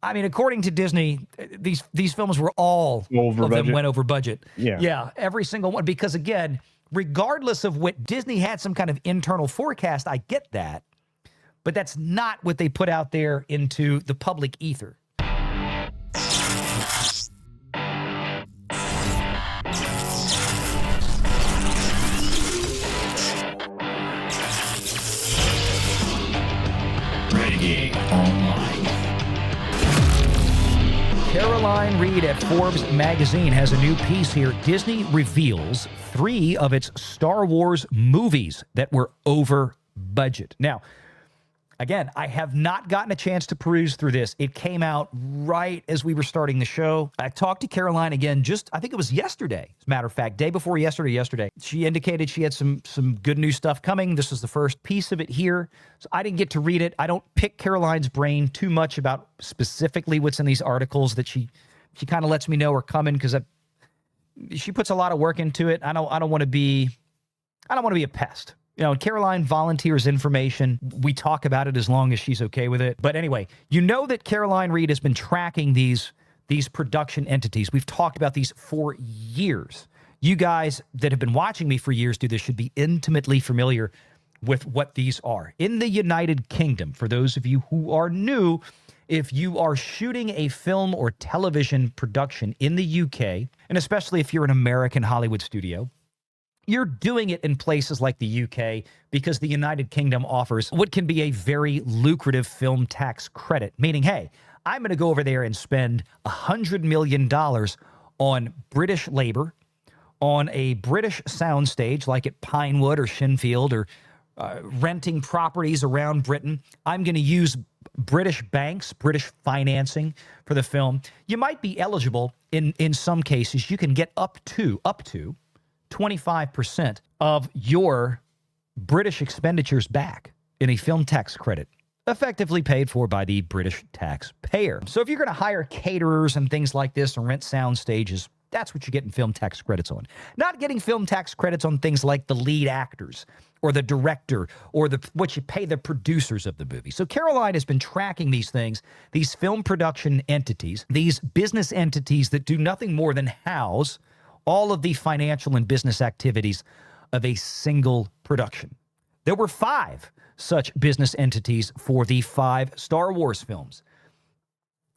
I mean, according to Disney, these films were all over of budget. them went over budget. Yeah, every single one. Because again, regardless of what Disney had some kind of internal forecast, I get that, but that's not what they put out there into the public ether. Caroline Reed at Forbes magazine has a new piece here. Disney reveals 3 of its Star Wars movies that were over budget. Now, again, I have not gotten a chance to peruse through this. It came out right as we were starting the show. I talked to Caroline again I think it was yesterday, as a matter of fact, day before yesterday. She indicated she had some good new stuff coming. This is the first piece of it here. So I didn't get to read it. I don't pick Caroline's brain too much about specifically what's in these articles that she kind of lets me know are coming, because she puts a lot of work into it. I don't want to be a pest. You know, Caroline volunteers information. We talk about it as long as she's okay with it. But anyway, you know that Caroline Reed has been tracking these production entities. We've talked about these for years. You guys that have been watching me for years do this should be intimately familiar with what these are. In the United Kingdom, for those of you who are new, if you are shooting a film or television production in the UK, and especially if you're an American Hollywood studio, you're doing it in places like the UK because the United Kingdom offers what can be a very lucrative film tax credit, meaning, hey, I'm going to go over there and spend $100 million on British labor, on a British soundstage like at Pinewood or Shinfield, or renting properties around Britain. I'm going to use British banks, British financing for the film. You might be eligible in some cases. You can get up to 25% of your British expenditures back in a film tax credit, effectively paid for by the British taxpayer. So if you're going to hire caterers and things like this and rent sound stages, that's what you're getting film tax credits on. Not getting film tax credits on things like the lead actors or the director or what you pay the producers of the movie. So Caroline has been tracking these things, these film production entities, these business entities that do nothing more than house all of the financial and business activities of a single production. There were 5 such business entities for the 5 Star Wars films.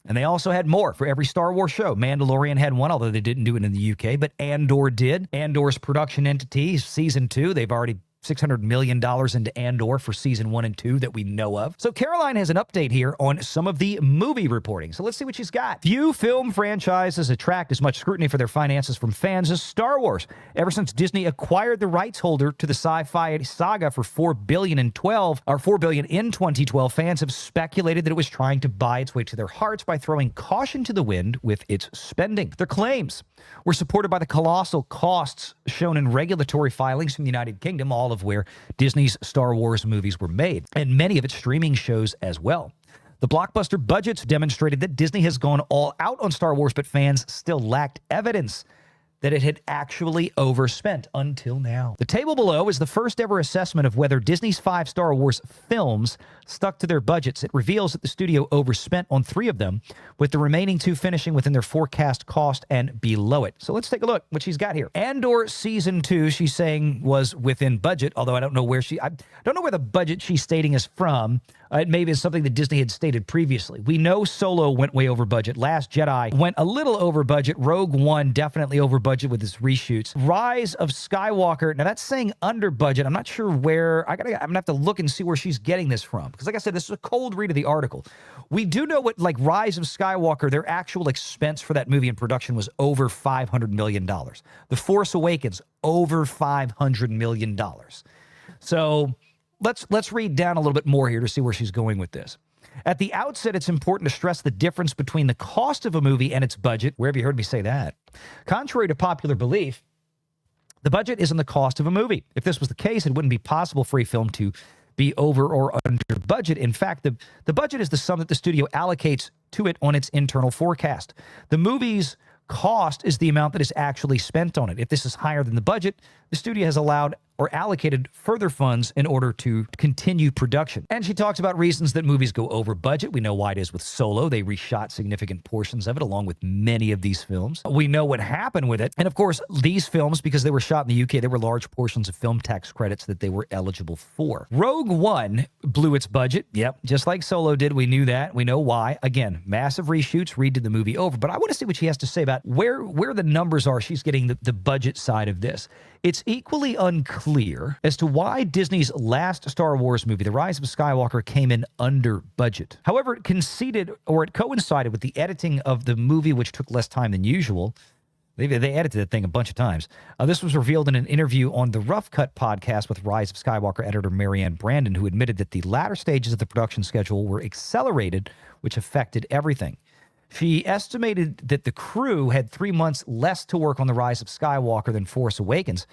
And they also had more for every Star Wars show. Mandalorian had one, although they didn't do it in the UK, but Andor did. Andor's production entity, season 2, they've already $600 million into Andor for season 1 and 2 that we know of. So Caroline has an update here on some of the movie reporting. So let's see what she's got. Few film franchises attract as much scrutiny for their finances from fans as Star Wars. Ever since Disney acquired the rights holder to the sci-fi saga for $4 billion in 2012, fans have speculated that it was trying to buy its way to their hearts by throwing caution to the wind with its spending. Their claims were supported by the colossal costs shown in regulatory filings from the United Kingdom, all of where Disney's Star Wars movies were made, and many of its streaming shows as well. The blockbuster budgets demonstrated that Disney has gone all out on Star Wars, but fans still lacked evidence that it had actually overspent until now. The table below is the first ever assessment of whether Disney's 5 Star Wars films stuck to their budgets. It reveals that the studio overspent on 3 of them, with the remaining 2 finishing within their forecast cost and below it. So let's take a look what she's got here. Andor season 2, she's saying, was within budget, although I don't know where the budget she's stating is from. It maybe is something that Disney had stated previously. We know Solo went way over budget. Last Jedi went a little over budget. Rogue One definitely over budget with its reshoots. Rise of Skywalker, now that's saying under budget. I'm not sure where. I'm gonna have to look and see where she's getting this from, because like I said, this is a cold read of the article. We do know what, like Rise of Skywalker, their actual expense for that movie in production was over $500 million. The Force Awakens, over $500 million. So let's read down a little bit more here to see where she's going with this. At the outset, it's important to stress the difference between the cost of a movie and its budget. Where have you heard me say that? Contrary to popular belief, the budget isn't the cost of a movie. If this was the case, it wouldn't be possible for a film to be over or under budget. In fact, the budget is the sum that the studio allocates to it on its internal forecast. The movie's cost is the amount that is actually spent on it. If this is higher than the budget, the studio has allowed or allocated further funds in order to continue production. And she talks about reasons that movies go over budget. We know why it is with Solo. They reshot significant portions of it, along with many of these films. We know what happened with it. And of course, these films, because they were shot in the UK, there were large portions of film tax credits that they were eligible for. Rogue One blew its budget. Yep, just like Solo did. We knew that. We know why. Again, massive reshoots, redid the movie over. But I want to see what she has to say about where the numbers are. She's getting the budget side of this. It's equally unclear as to why Disney's last Star Wars movie, The Rise of Skywalker, came in under budget. However, it coincided with the editing of the movie, which took less time than usual. They edited that thing a bunch of times. This was revealed in an interview on the Rough Cut podcast with Rise of Skywalker editor Marianne Brandon, who admitted that the latter stages of the production schedule were accelerated, which affected everything. She estimated that the crew had 3 months less to work on The Rise of Skywalker than Force Awakens,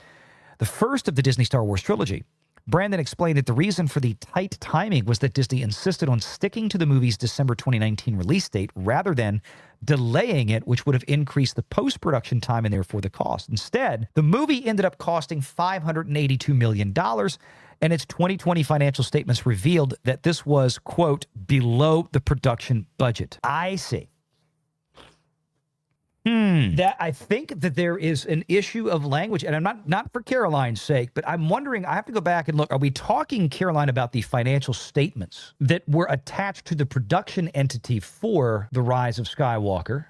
the first of the Disney Star Wars trilogy. Brandon explained that the reason for the tight timing was that Disney insisted on sticking to the movie's December 2019 release date rather than delaying it, which would have increased the post-production time and therefore the cost. Instead, the movie ended up costing $582 million, and its 2020 financial statements revealed that this was, quote, below the production budget. I see. That I think that there is an issue of language, and I'm not for Caroline's sake, but I'm wondering, I have to go back and look, are we talking, Caroline, about the financial statements that were attached to the production entity for The Rise of Skywalker?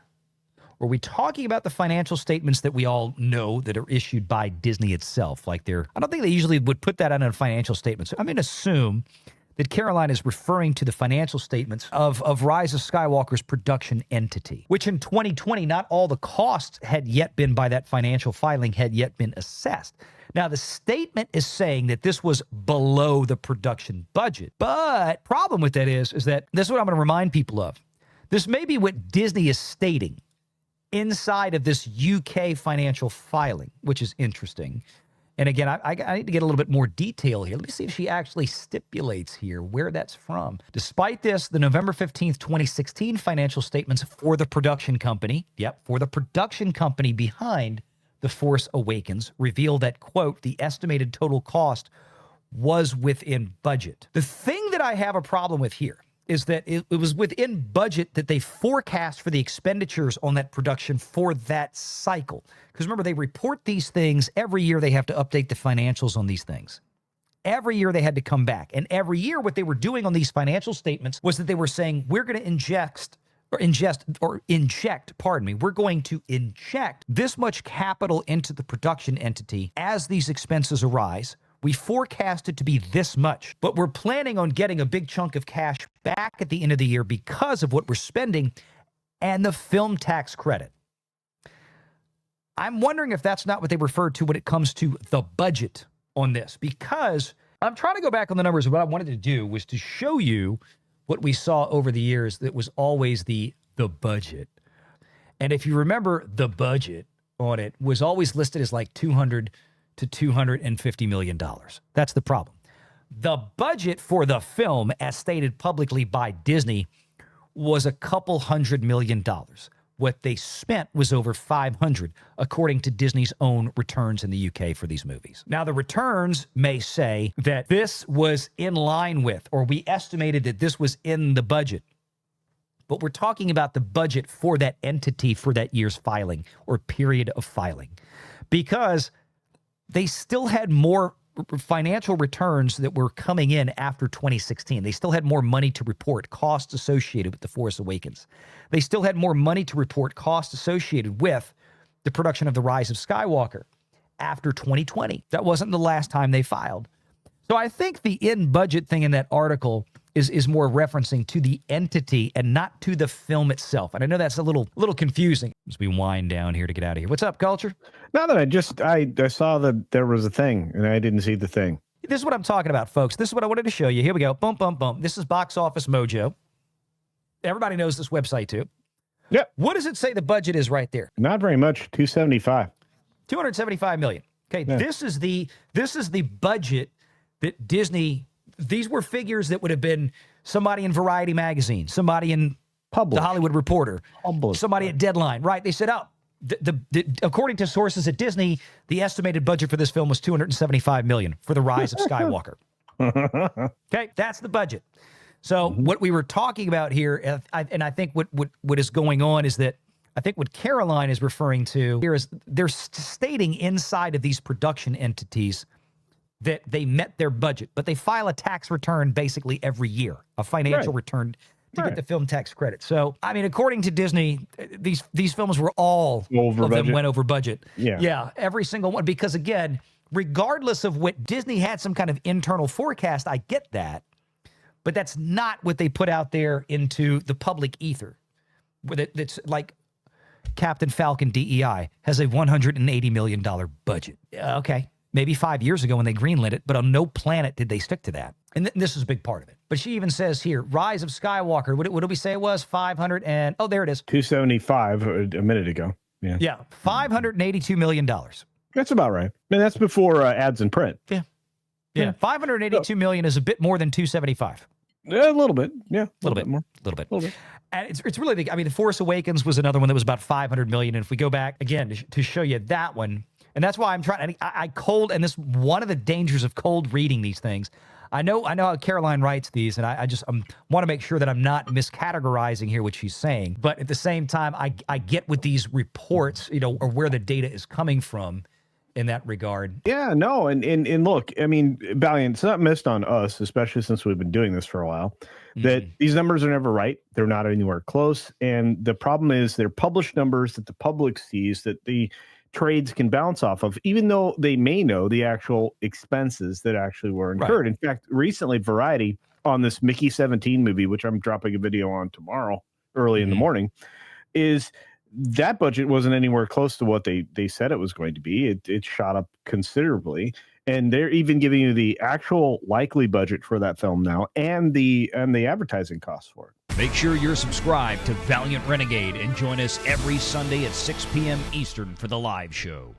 Or are we talking about the financial statements that we all know that are issued by Disney itself? I don't think they usually would put that on a financial statement. So I'm going to assume that Caroline is referring to the financial statements of Rise of Skywalker's production entity, which in 2020, not all the costs had yet been by that financial filing had yet been assessed. Now, the statement is saying that this was below the production budget. But problem with that is that this is what I'm going to remind people of. This may be what Disney is stating inside of this UK financial filing, which is interesting. And again, I need to get a little bit more detail here. Let me see if she actually stipulates here where that's from. Despite this, the November 15th, 2016 financial statements for the production company, for the production company behind The Force Awakens, reveal that, quote, the estimated total cost was within budget. The thing that I have a problem with here is that it was within budget that they forecast for the expenditures on that production for that cycle. Because remember, they report these things every year. They have to update the financials on these things. Every year they had to come back. And every year what they were doing on these financial statements was that they were saying, we're going to inject this much capital into the production entity as these expenses arise. We forecast it to be this much, but we're planning on getting a big chunk of cash back at the end of the year because of what we're spending and the film tax credit. I'm wondering if that's not what they referred to when it comes to the budget on this, because I'm trying to go back on the numbers. What I wanted to do was to show you what we saw over the years that was always the budget. And if you remember, the budget on it was always listed as like $200 to $250 million. That's the problem. The budget for the film, as stated publicly by Disney, was a couple $100 million. What they spent was over 500, according to Disney's own returns in the UK for these movies. Now, the returns may say that this was in line with, or we estimated that this was in the budget. But we're talking about the budget for that entity for that year's filing or period of filing, because they still had more financial returns that were coming in after 2016. They still had more money to report, costs associated with The Force Awakens. They still had more money to report, costs associated with the production of The Rise of Skywalker after 2020. That wasn't the last time they filed. So I think the in-budget thing in that article is more referencing to the entity and not to the film itself. And I know that's a little confusing as we wind down here to get out of here. What's up, Culture? Now that I saw that there was a thing and I didn't see the thing. This is what I'm talking about, folks. This is what I wanted to show you. Here we go. Boom, boom, boom. This is Box Office Mojo. Everybody knows this website too. Yep. What does it say the budget is right there? Not very much. 275. 275 million. Okay. Yeah. This is the budget that Disney. These were figures that would have been somebody in Variety magazine, somebody in Publish. The Hollywood Reporter, Publish. somebody at Deadline, right? They said, oh, according to sources at Disney, the estimated budget for this film was $275 million for the Rise of Skywalker. Okay, that's the budget. So what we were talking about here, and I think what is going on is that I think what Caroline is referring to here is they're stating inside of these production entities that they met their budget, but they file a tax return basically every year, a financial return to get the film tax credit. So, I mean, according to Disney, these films were all of them went over budget. Yeah, every single one. Because again, regardless of what Disney had some kind of internal forecast, I get that. But that's not what they put out there into the public ether. That's like Captain Falcon DEI has a $180 million budget. Okay, maybe 5 years ago when they greenlit it, but on no planet did they stick to that. And this is a big part of it. But she even says here, Rise of Skywalker, what did we say it was? 500 and, oh, there it is. 275 a minute ago. Yeah, $582 million. That's about right. And that's before ads and print. Yeah, 582 million is a bit more than 275. Yeah, a little bit. Yeah, a little bit more. A little bit. And it's really big. I mean, The Force Awakens was another one that was about 500 million. And if we go back again to show you that one, and that's why I'm trying. I cold, and this one of the dangers of cold reading these things. I know how Caroline writes these, and I just want to make sure that I'm not miscategorizing here what she's saying. But at the same time, I get what these reports, or where the data is coming from in that regard. Yeah, no, and look, I mean, Valiant, it's not missed on us, especially since we've been doing this for a while, that these numbers are never right. They're not anywhere close. And the problem is they're published numbers that the public sees, that the trades can bounce off of, even though they may know the actual expenses that actually were incurred. In fact, recently, Variety on this Mickey 17 movie, which I'm dropping a video on tomorrow, early in the morning, is that budget wasn't anywhere close to what they said it was going to be. It shot up considerably, and they're even giving you the actual likely budget for that film now, and the advertising costs for it. Make sure you're subscribed to Valiant Renegade and join us every Sunday at 6 p.m. Eastern for the live show.